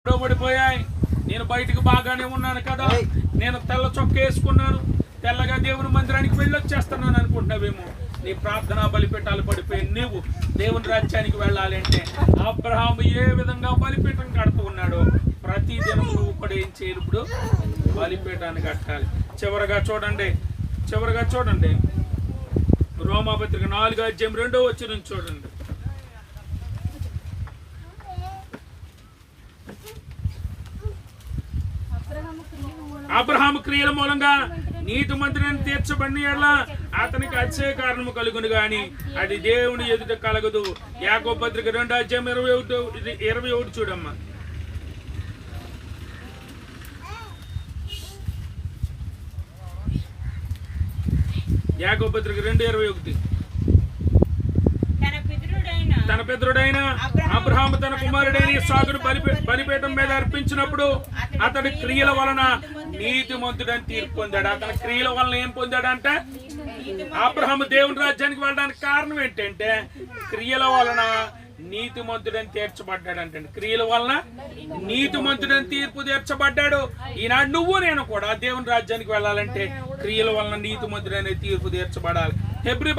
పడిపోయాయి. నేను బయటకు బాగానే ఉన్నాను కదా, నేను తెల్ల చొక్క వేసుకున్నాను, తెల్లగా దేవుని మందిరానికి వెళ్ళొచ్చేస్తున్నాను అనుకుంటున్నావేమో. నీ ప్రార్థనా బలిపీఠాలు పడిపోయి నీవు దేవుని రాజ్యానికి వెళ్ళాలంటే అబ్రహాము ఏ విధంగా బలిపీఠం కడుతూ ఉన్నాడో ప్రతి దినం నువ్వు కూడా ఏం చేయాలి? ఇప్పుడు బలిపీఠాన్ని కట్టాలి. చివరగా చూడండి రోమాపత్రిక 4:2 చూడండి. అబ్రహాము క్రియల మూలంగా నీతిమంతుడని తీర్చబడిన యెడల అతనికి అతిశయ కారణము కలుగును గాని అది దేవుని ఎదుట కలగదు. యాకోబు పత్రిక 2:21 చూడమ్మా. యాకోబు పత్రిక 2:21. తన పితరుడైన అబ్రహాము తన కుమారుడైన ఇస్సాకును బలిపీఠం మీద అర్పించినప్పుడు అతడి క్రియల వలన నీతిమంతుడని తీర్పు పొందాడు. అతని క్రియల వలన ఏం పొందాడంటే, అబ్రహాము దేవుని రాజ్యానికి వెళ్ళడానికి కారణం ఏంటంటే క్రియల వలన నీతిమంతుడని తీర్చబడ్డాడు. అంటే క్రియల వలన నీతిమంతుడని తీర్పు తీర్చబడ్డాడు. ఈనాడు నువ్వు నేను కూడా దేవుని రాజ్యానికి వెళ్ళాలంటే క్రియల వలన నీతిమంతుడనే తీర్పు తీర్చబడాలి. హెబ్రీ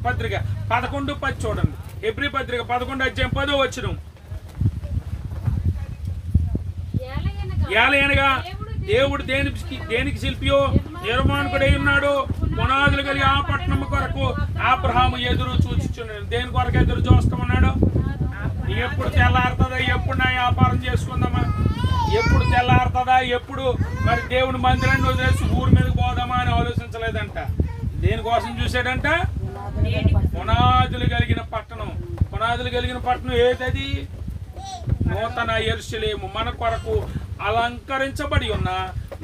పత్రిక 11:10 చూడండి. హెబ్రీ పత్రిక 11:10 ఏలయనగా దేవుడు దేనికి శిల్పియో నిర్మాణకుడై ఉన్నాడు. పునాదులు కలిగి ఆ పట్టణం కొరకు అబ్రహాము ఎదురు చూచుచున్నాడు. దేని కొరకు ఎదురు చూస్తూ ఉన్నాడు? ఎప్పుడు తెల్లారుతుందా, ఎప్పుడు నా వ్యాపారం చేసుకుందామా, ఎప్పుడు తెల్లారుతుందా, ఎప్పుడు మరి దేవుని మందిరాన్ని వదిలేసి ఊరి మీదకి పోదామా అని ఆలోచించలేదంట. దేనికోసం చూసాడంట? పునాదులు కలిగిన పట్టణం. పునాదులు కలిగిన పట్టణం ఏదది? నూతన యెరూషలేము. మన కొరకు అలంకరించబడి ఉన్న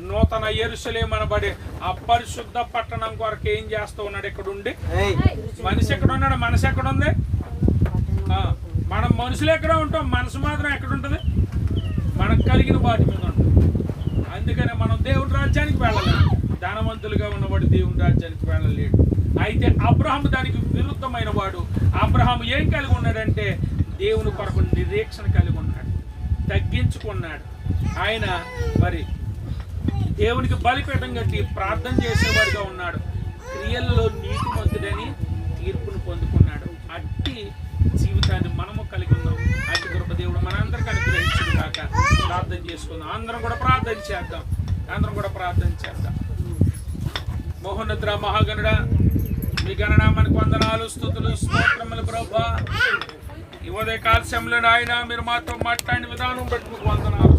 నూతన యెరూషలేము అనబడి ఆ పరిశుద్ధ పట్టణం కొరకు ఏం చేస్తూ ఉన్నాడు? ఇక్కడ ఉండి మనిషి ఎక్కడ ఉన్నాడు? మనసు ఎక్కడ ఉంది? మనం మనుషులు ఎక్కడ ఉంటాం, మనసు మాత్రం ఎక్కడ ఉంటుంది? మనకు కలిగిన వాటి మీద ఉంటుంది. అందుకనే మనం దేవుని రాజ్యానికి వెళ్ళాలి. ధనవంతులుగా ఉన్నవాడు దేవుని రాజ్యానికి వెళ్ళలేడు. అయితే అబ్రహాము దానికి విరుద్ధమైన వాడు. అబ్రహాము ఏం కలిగి ఉన్నాడంటే దేవుని కొరకు నిరీక్షణ కలిగి ఉన్నాడు, తగ్గించుకున్నాడు. ఆయన మరి దేవునికి బలిపీఠం కట్టి ప్రార్థన చేసేవాడిగా ఉన్నాడు. క్రియల్లో నీతిమంతుడని తీర్పును పొందుకున్నాడు. అట్టి జీవితాన్ని మనము కలిగి ఉన్నాం. అట్టి కృప దేవుడు మనందరికీ అనుగ్రహించును కాక. ప్రార్థన చేసుకుందాం. అందరం కూడా ప్రార్థన చేద్దాం. మహోన్నతుడా, మహాగణుడా, మీ గణనామానికి వందనాలు, స్తుతులు, స్తోత్రములు ప్రభువా. ఈ ఉదయ కాల సమయంలో ఆయన మీరు మాతో మాట్లాడిన విధానం బట్టి మీకు వందనాలు.